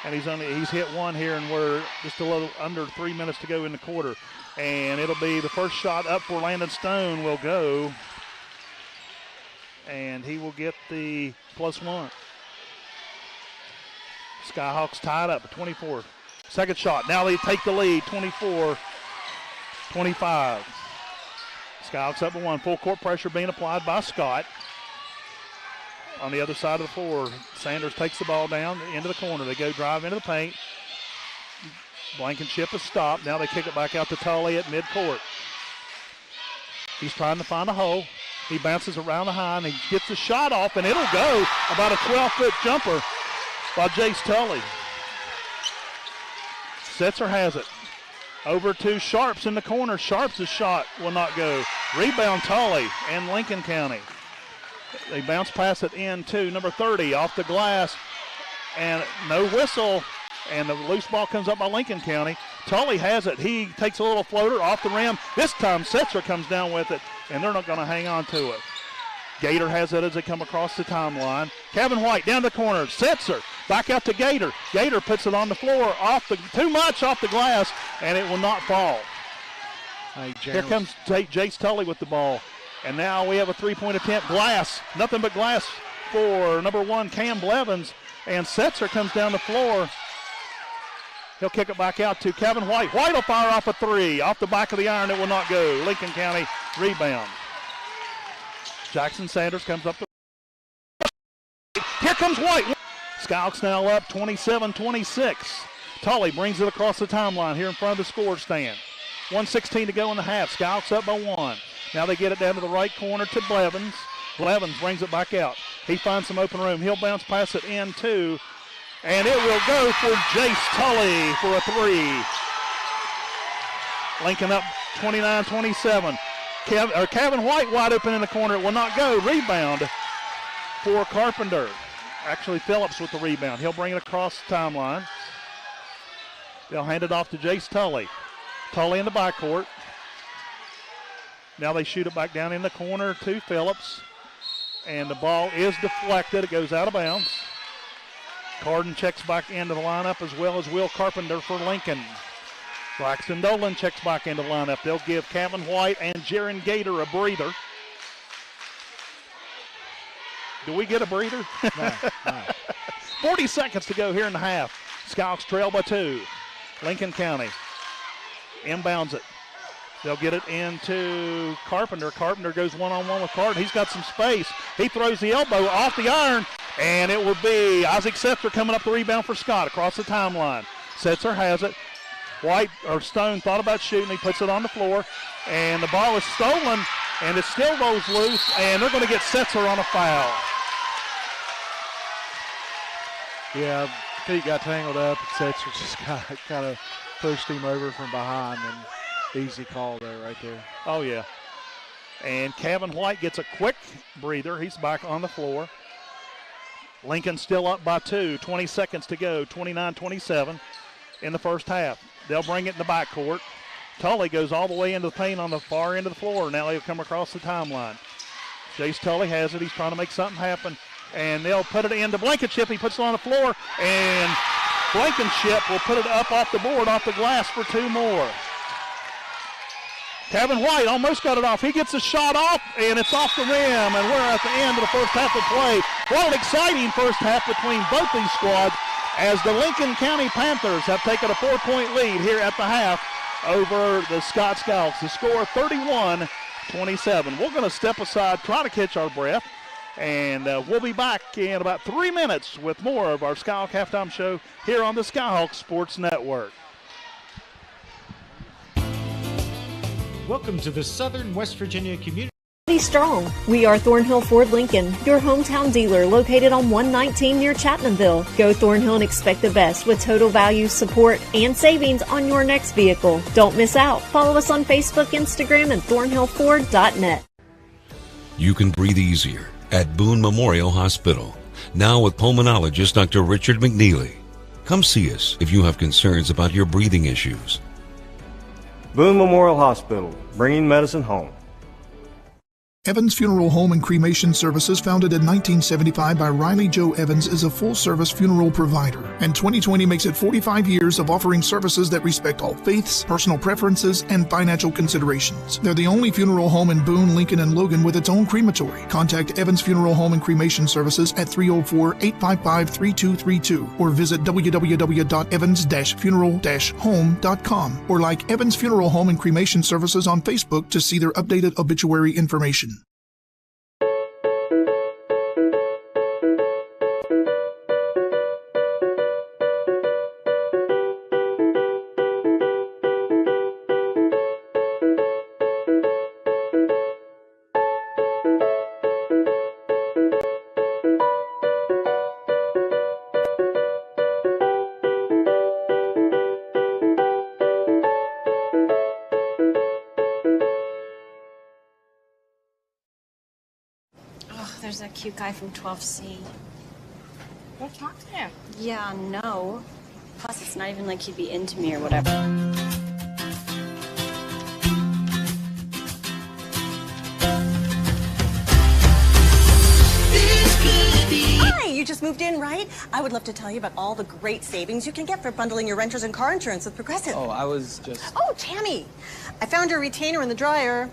and he's hit one here, and we're just a little under 3 minutes to go in the quarter. And it'll be the first shot up for Landon Stone will go, and he will get the +1. Skyhawks tied up at 24. Second shot. Now they take the lead, 24-25. Skyhawks up by 1. Full court pressure being applied by Scott. On the other side of the floor, Sanders takes the ball down into the corner. They go drive into the paint. Blankenship is stopped. Now they kick it back out to Tully at midcourt. He's trying to find a hole. He bounces around the high, and he gets the shot off, and it'll go. About a 12-foot jumper by Jace Tully. Setzer has it. Over to Sharps in the corner. Sharps' shot will not go. Rebound Tully and Lincoln County. They bounce pass it in to number 30 off the glass, and no whistle, and the loose ball comes up by Lincoln County. Tully has it. He takes a little floater off the rim. This time Setzer comes down with it, and they're not going to hang on to it. Gator has it as they come across the timeline. Kevin White down the corner. Setzer back out to Gator. Gator puts it on the floor, too much off the glass, and it will not fall. Here comes Jace Tully with the ball. And now we have a three-point attempt. Glass, nothing but glass for number 1, Cam Blevins. And Setzer comes down the floor. He'll kick it back out to Kevin White. White will fire off a 3. Off the back of the iron, it will not go. Lincoln County rebound. Jackson Sanders comes up. Here comes White. Skyhawks now up 27-26. Tully brings it across the timeline here in front of the score stand. 1:16 to go in the half. Skyhawks up by 1. Now they get it down to the right corner to Blevins. Blevins brings it back out. He finds some open room. He'll bounce pass it in two, and it will go for Jace Tully for a 3. Lincoln up 29-27. Kevin White wide open in the corner. It will not go. Rebound for Carpenter. Actually, Phillips with the rebound. He'll bring it across the timeline. They'll hand it off to Jace Tully. Tully in the backcourt. Now they shoot it back down in the corner to Phillips. And the ball is deflected. It goes out of bounds. Carden checks back into the lineup, as well as Will Carpenter for Lincoln. Braxton Dolan checks back into the lineup. They'll give Kevin White and Jaron Gator a breather. Do we get a breather? No. 40 seconds to go here in the half. Skyhawks trail by 2. Lincoln County inbounds it. They'll get it into Carpenter. Carpenter goes one-on-one with Carden. He's got some space. He throws the elbow off the iron, and it will be Isaac Setzer coming up the rebound for Scott across the timeline. Setzer has it. White or Stone thought about shooting. He puts it on the floor, and the ball is stolen, and it still rolls loose, and they're going to get Setzer on a foul. Yeah, feet got tangled up, and Setzer just kind of pushed him over from behind, and easy call there, right there. Oh, yeah. And Kevin White gets a quick breather. He's back on the floor. Lincoln still up by 2. 20 seconds to go. 29-27 in the first half. They'll bring it in the backcourt. Tully goes all the way into the paint on the far end of the floor. Now he'll come across the timeline. Jace Tully has it. He's trying to make something happen. And they'll put it into Blankenship. He puts it on the floor. And Blankenship will put it up off the board, off the glass for 2 more. Kevin White almost got it off. He gets a shot off, and it's off the rim, and we're at the end of the first half of play. What an exciting first half between both these squads, as the Lincoln County Panthers have taken a 4-point lead here at the half over the Scott Skyhawks. The score 31-27. We're going to step aside, try to catch our breath, and we'll be back in about 3 minutes with more of our Skyhawk Halftime Show here on the Skyhawk Sports Network. Welcome to the Southern West Virginia Community. Strong. We are Thornhill Ford Lincoln, your hometown dealer located on 119 near Chapmanville. Go Thornhill and expect the best with total value, support, and savings on your next vehicle. Don't miss out. Follow us on Facebook, Instagram, and thornhillford.net. You can breathe easier at Boone Memorial Hospital. Now with pulmonologist Dr. Richard McNeely. Come see us if you have concerns about your breathing issues. Boone Memorial Hospital, bringing medicine home. Evans Funeral Home and Cremation Services, founded in 1975 by Riley Joe Evans, is a full-service funeral provider, and 2020 makes it 45 years of offering services that respect all faiths, personal preferences, and financial considerations. They're the only funeral home in Boone, Lincoln, and Logan with its own crematory. Contact Evans Funeral Home and Cremation Services at 304-855-3232 or visit www.evans-funeral-home.com or like Evans Funeral Home and Cremation Services on Facebook to see their updated obituary information. There's that cute guy from 12C. Go talk to him. Yeah, no. Plus, it's not even like he'd be into me or whatever. Hi, you just moved in, right? I would love to tell you about all the great savings you can get for bundling your renters and car insurance with Progressive. Oh, I was just... Oh, Tammy, I found your retainer in the dryer.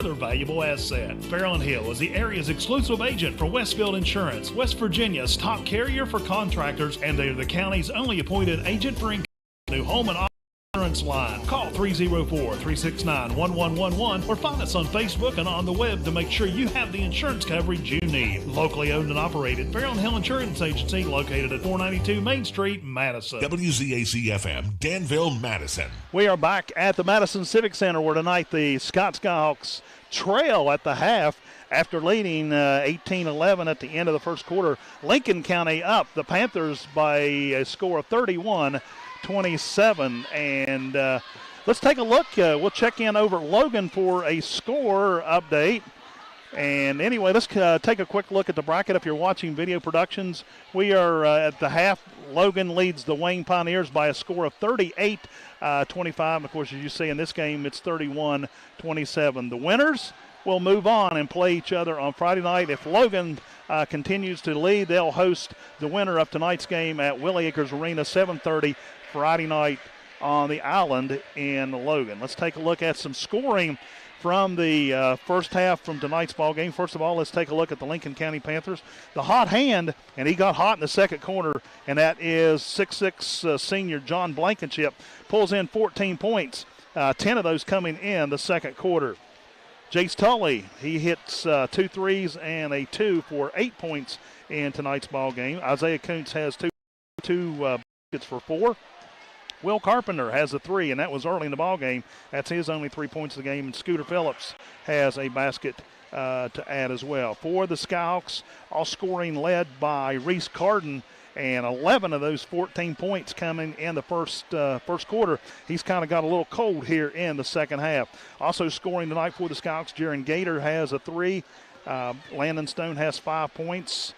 Another valuable asset. Farrell & Hill is the area's exclusive agent for Westfield Insurance, West Virginia's top carrier for contractors, and they're the county's only appointed agent for new home and auto insurance line. Call 304-369-1111 or find us on Facebook and on the web to make sure you have the insurance coverage you need. Locally owned and operated, Farrell & Hill Insurance Agency, located at 492 Main Street, Madison. WZAC-FM, Danville, Madison. We are back at the Madison Civic Center, where tonight the Scott Skyhawks trail at the half after leading 18-11 at the end of the first quarter. Lincoln County up the Panthers by a score of 31-27. And let's take a look. We'll check in over Logan for a score update. And anyway, let's take a quick look at the bracket. If you're watching video productions, we are at the half. Logan leads the Wayne Pioneers by a score of 38-25. Of course, as you see in this game, it's 31-27. The winners will move on and play each other on Friday night. If Logan continues to lead, they'll host the winner of tonight's game at Willie Acres Arena, 7:30 Friday night on the island in Logan. Let's take a look at some scoring from the first half from tonight's ball game. First of all, let's take a look at the Lincoln County Panthers. The hot hand, and he got hot in the second quarter, and that is 6'6" senior John Blankenship. Pulls in 14 points, 10 of those coming in the second quarter. Jace Tully, he hits 2 threes and a 2 for 8 points in tonight's ball game. Isaiah Kuntz has two baskets for 4. Will Carpenter has a 3, and that was early in the ball game. That's his only 3 points of the game. And Scooter Phillips has a basket to add as well. For the Skyhawks, all scoring led by Reese Carden, and 11 of those 14 points coming in the first quarter. He's kind of got a little cold here in the second half. Also scoring tonight for the Skyhawks, Jaron Gator has a 3. Landon Stone has 5 points.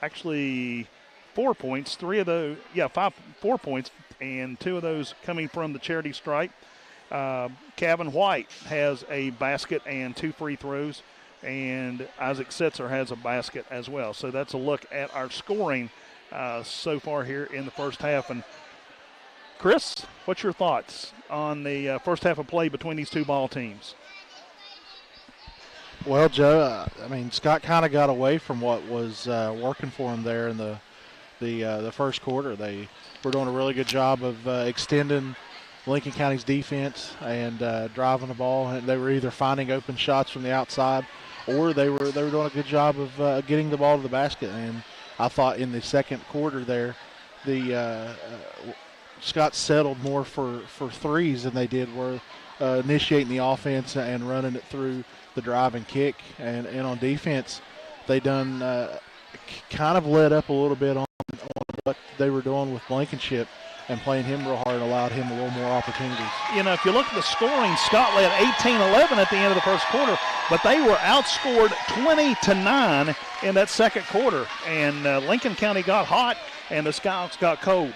Actually, 4 points. 4 points, and 2 of those coming from the charity stripe. Kevin White has a basket and 2 free throws, and Isaac Setzer has a basket as well. So that's a look at our scoring so far here in the first half. And Chris, what's your thoughts on the first half of play between these two ball teams? Well, Joe, Scott kind of got away from what was working for him there in the first quarter. They were doing a really good job of extending Lincoln County's defense and driving the ball. And they were either finding open shots from the outside, or they were doing a good job of getting the ball to the basket. And I thought in the second quarter there, the Scott settled more for threes than they did were initiating the offense and running it through the drive and kick. And on defense, they done kind of let up a little bit on what they were doing with Blankenship and playing him real hard allowed him a little more opportunities. You know, if you look at the scoring, Scott led 18-11 at the end of the first quarter, but they were outscored 20-9 in that second quarter. And Lincoln County got hot, and the Skyhawks got cold.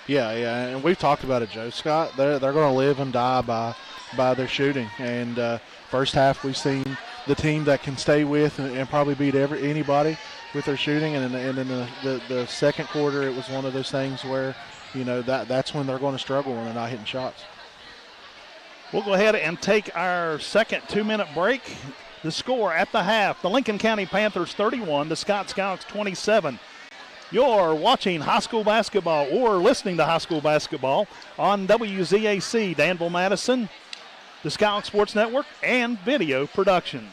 Yeah, and we've talked about it, Joe. Scott, they're going to live and die by by their shooting. And first half we've seen the team that can stay with and probably beat anybody with their shooting. And in the second quarter, it was one of those things where, that's when they're going to struggle when they're not hitting shots. We'll go ahead and take our second 2-minute break. The score at the half, the Lincoln County Panthers 31, the Scott Skyhawks 27. You're watching high school basketball or listening to high school basketball on WZAC Danville Madison, the Skyhawks Sports Network, and Video Productions.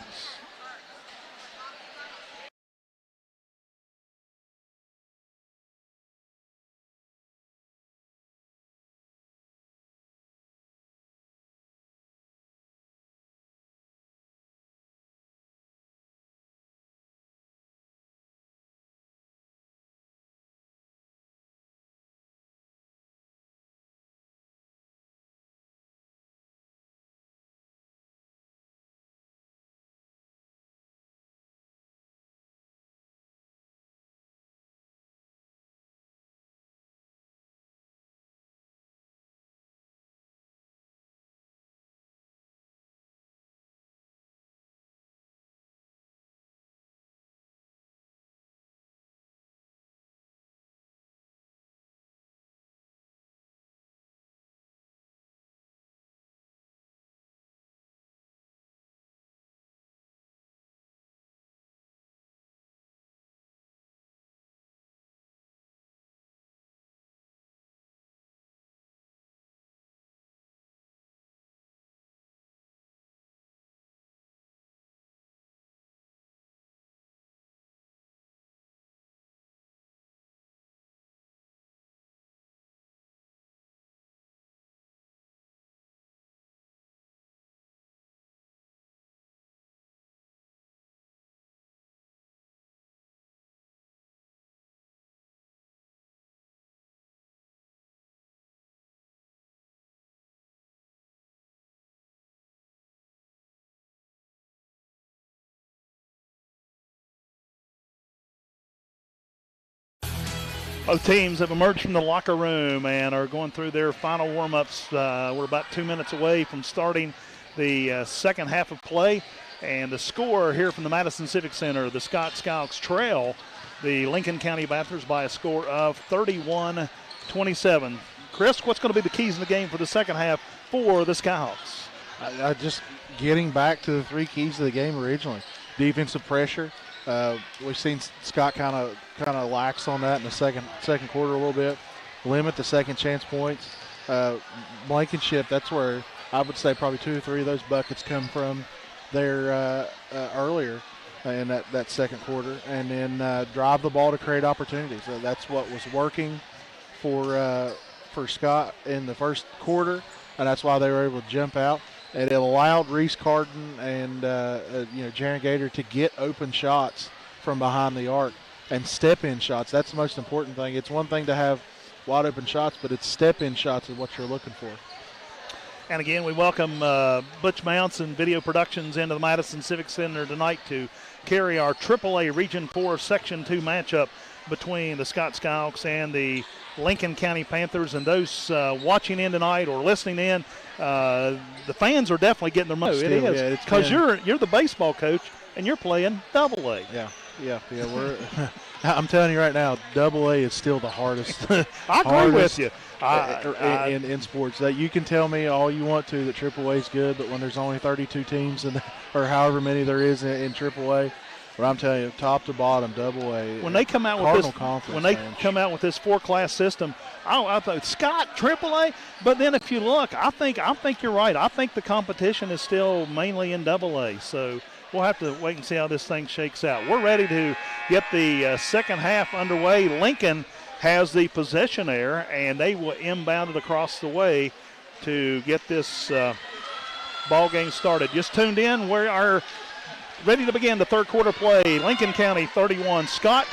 Both teams have emerged from the locker room and are going through their final warm-ups. We're about 2 minutes away from starting the second half of play. And the score here from the Madison Civic Center, the Scott Skyhawks trail the Lincoln County Panthers by a score of 31-27. Chris, what's going to be the keys in the game for the second half for the Skyhawks? Just getting back to the three keys of the game originally. Defensive pressure. We've seen Scott kind of lax on that in the second quarter a little bit. Limit the second chance points. Blankenship, that's where I would say probably 2 or 3 of those buckets come from there earlier in that second quarter. And then drive the ball to create opportunities. That's what was working for Scott in the first quarter, and that's why they were able to jump out. And it allowed Reese Carden and Jaron Gator to get open shots from behind the arc and step-in shots. That's the most important thing. It's one thing to have wide open shots, but it's step-in shots is what you're looking for. And again, we welcome Butch Mounts and Video Productions into the Madison Civic Center tonight to carry our AAA Region 4 Section 2 matchup between the Scott Skyhawks and the Lincoln County Panthers. And those watching in tonight or listening in, the fans are definitely getting their money. It is, because you're the baseball coach and you're playing Double-A. Yeah. I'm telling you right now, Double-A is still the hardest. I agree with you. In sports, that you can tell me all you want to that AAA is good, but when there's only 32 teams or however many there is in AAA. But I'm telling you, top to bottom, Double-A. When they come out with this, come out with this 4-class system, I thought Scott AAA. But then if you look, I think you're right. I think the competition is still mainly in Double-A. So we'll have to wait and see how this thing shakes out. We're ready to get the second half underway. Lincoln has the possession there, and they will inbound it across the way to get this ball game started. Just tuned in. We are ready to begin the third quarter play. Lincoln County 31, Scott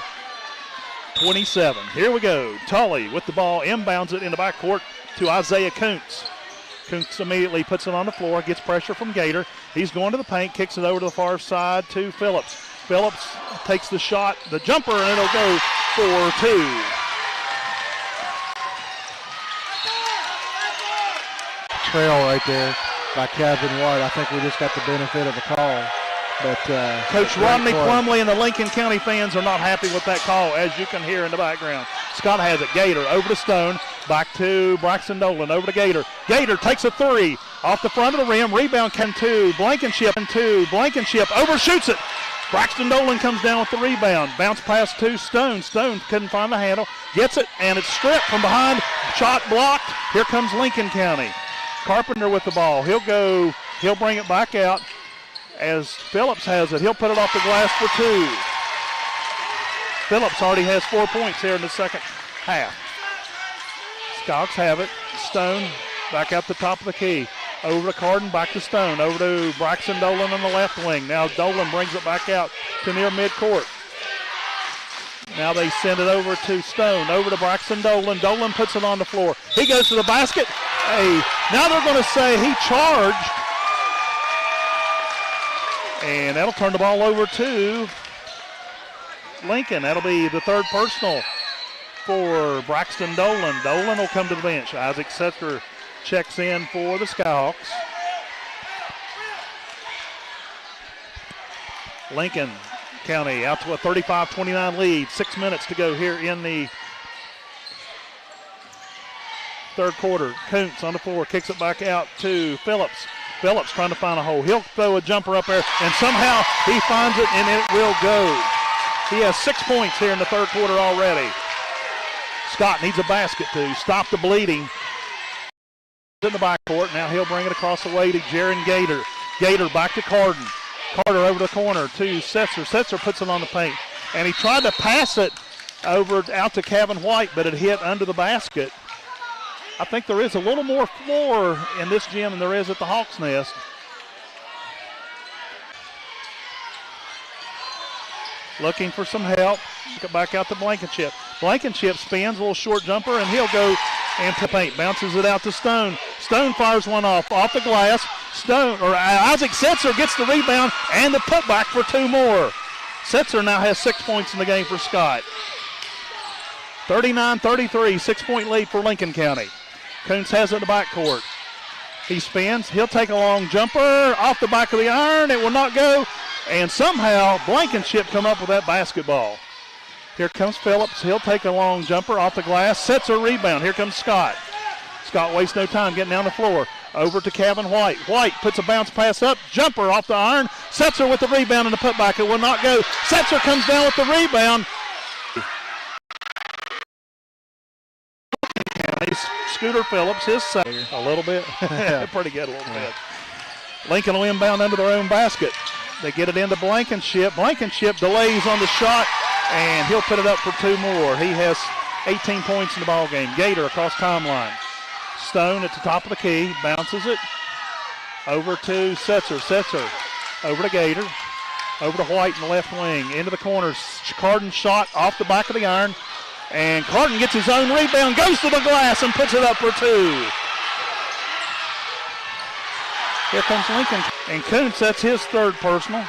27. Here we go. Tully with the ball, inbounds it in the backcourt to Isaiah Kuntz. Kuntz immediately puts it on the floor, gets pressure from Gator. He's going to the paint, kicks it over to the far side to Phillips. Phillips takes the shot, the jumper, and it'll go for 2. Trail right there. Kevin White. I think we just got the benefit of a call. But Coach Rodney Plumley and the Lincoln County fans are not happy with that call, as you can hear in the background. Scott has it. Gator over to Stone. Back to Braxton Dolan. Over to Gator. Gator takes a three. Off the front of the rim. Rebound can two. Blankenship. Overshoots it. Braxton Dolan comes down with the rebound. Bounce pass to Stone. Stone couldn't find the handle. Gets it, and it's stripped from behind. Shot blocked. Here comes Lincoln County. Carpenter with the ball. He'll bring it back out. As Phillips has it, he'll put it off the glass for two. Phillips already has 4 points here in the second half. Skyhawks have it. Stone back out the top of the key. Over to Carden, back to Stone. Over to Braxton Dolan on the left wing. Now Dolan brings it back out to near midcourt. Now they send it over to Stone. Over to Braxton Dolan. Dolan puts it on the floor. He goes to the basket. Hey, now they're going to say he charged. And that'll turn the ball over to Lincoln. That'll be the third personal for Braxton Dolan. Dolan will come to the bench. Isaac Setzer checks in for the Skyhawks. Lincoln County out to a 35-29 lead. 6 minutes to go here in the third quarter. Kuntz on the floor, kicks it back out to Phillips. Phillips trying to find a hole. He'll throw a jumper up there, and somehow he finds it, and it will go. He has 6 points here in the third quarter already. Scott needs a basket to stop the bleeding. In the backcourt. Now he'll bring it across the way to Jaron Gator. Gator back to Carden. Carter over the corner to Setzer. Setzer puts it on the paint, and he tried to pass it over out to Kevin White, but it hit under the basket. I think there is a little more floor in this gym than there is at the Hawks Nest. Looking for some help. Get back out to Blankenship. Blankenship spins, a little short jumper, and he'll go into paint. Bounces it out to Stone. Stone fires one off the glass. Isaac Setzer gets the rebound and the putback for two more. Setzer now has 6 points in the game for Scott. 39-33, 6-point lead for Lincoln County. Kuntz has it in the backcourt. He spins. He'll take a long jumper off the back of the iron. It will not go. And somehow Blankenship come up with that basketball. Here comes Phillips. He'll take a long jumper off the glass. Sets a rebound. Here comes Scott. Scott wastes no time getting down the floor. Over to Kevin White. White puts a bounce pass up. Jumper off the iron. Setzer with the rebound and the putback. It will not go. Setzer comes down with the rebound. Scooter Phillips, his second. A little bit. Pretty good a little bit. Lincoln will inbound under their own basket. They get it into Blankenship. Blankenship delays on the shot, and he'll put it up for two more. He has 18 points in the ball game. Gator across timeline. Stone at the top of the key, bounces it over to Setzer. Setzer over to Gator. Over to White in the left wing. Into the corner. Carden shot off the back of the iron. And Carden gets his own rebound, goes to the glass, and puts it up for two. Here comes Lincoln. And Kuntz, that's his third personal.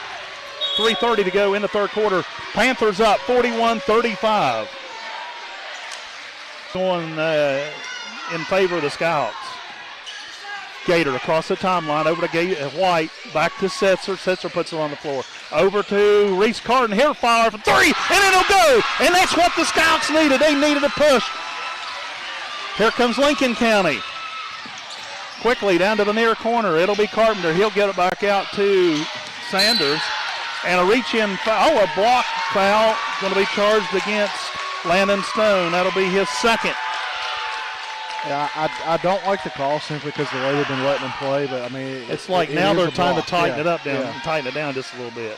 3:30 to go in the third quarter. Panthers up 41-35. Going in favor of the Skyhawks. Gator across the timeline, over to White, back to Setzer. Setzer puts it on the floor. Over to Reese Carden. He'll fire for three, and it'll go. And that's what the Scouts needed. They needed a push. Here comes Lincoln County. Quickly down to the near corner. It'll be Carpenter. He'll get it back out to Sanders. And a reach-in foul. Oh, a block foul going to be charged against Landon Stone. That'll be his second. Yeah, I don't like the call simply because the way they've been letting them play. But, I mean, it's like now they're trying to tighten it up down, tighten it down just a little bit.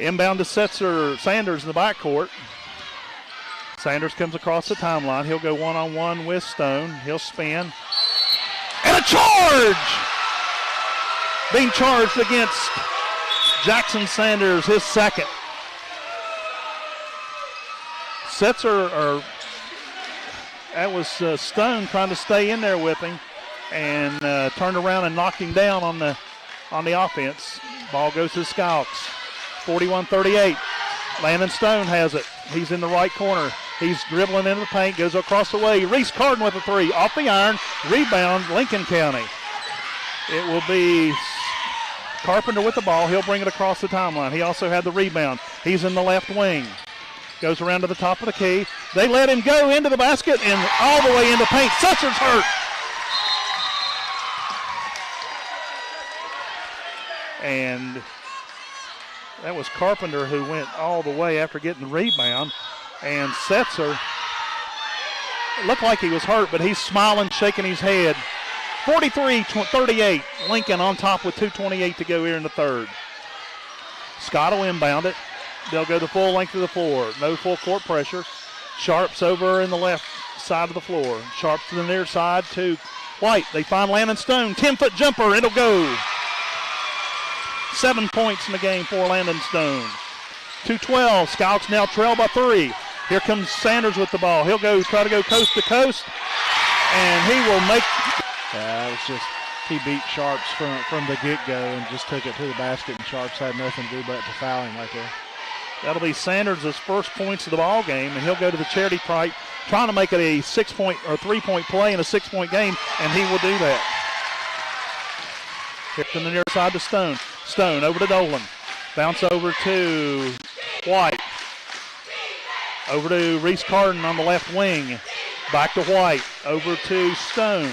Inbound to Setzer. Sanders in the backcourt. Sanders comes across the timeline. He'll go one-on-one with Stone. He'll spin. And a charge! Being charged against Jackson Sanders, his second. Setzer, that was Stone trying to stay in there with him and turned around and knocked him down on the offense. Ball goes to the Skyhawks. 41-38. Landon Stone has it. He's in the right corner. He's dribbling into the paint, goes across the way. Reese Carden with a three. Off the iron. Rebound, Lincoln County. It will be Carpenter with the ball. He'll bring it across the timeline. He also had the rebound. He's in the left wing. Goes around to the top of the key. They let him go into the basket and all the way into paint. Setzer's hurt. And that was Carpenter who went all the way after getting the rebound. And Setzer, it looked like he was hurt, but he's smiling, shaking his head. 43-38, Lincoln on top with 2:28 to go here in the third. Scott will inbound it. They'll go the full length of the floor. No full court pressure. Sharps over in the left side of the floor. Sharps to the near side to White. They find Landon Stone. 10-foot jumper. It'll go. 7 points in the game for Landon Stone. 2:12. Skyhawks now trail by 3. Here comes Sanders with the ball. He'll try to go coast to coast, and he will make. It was just, he beat Sharps from the get-go and just took it to the basket, and Sharps had nothing to do but to foul him right there. That'll be Sanders' first points of the ball game, and he'll go to the charity stripe, trying to make it a 6-point or 3-point play in a 6-point game, and he will do that. Here from the near side to Stone. Stone over to Dolan. Bounce over to White. Over to Reese Carden on the left wing. Back to White. Over to Stone.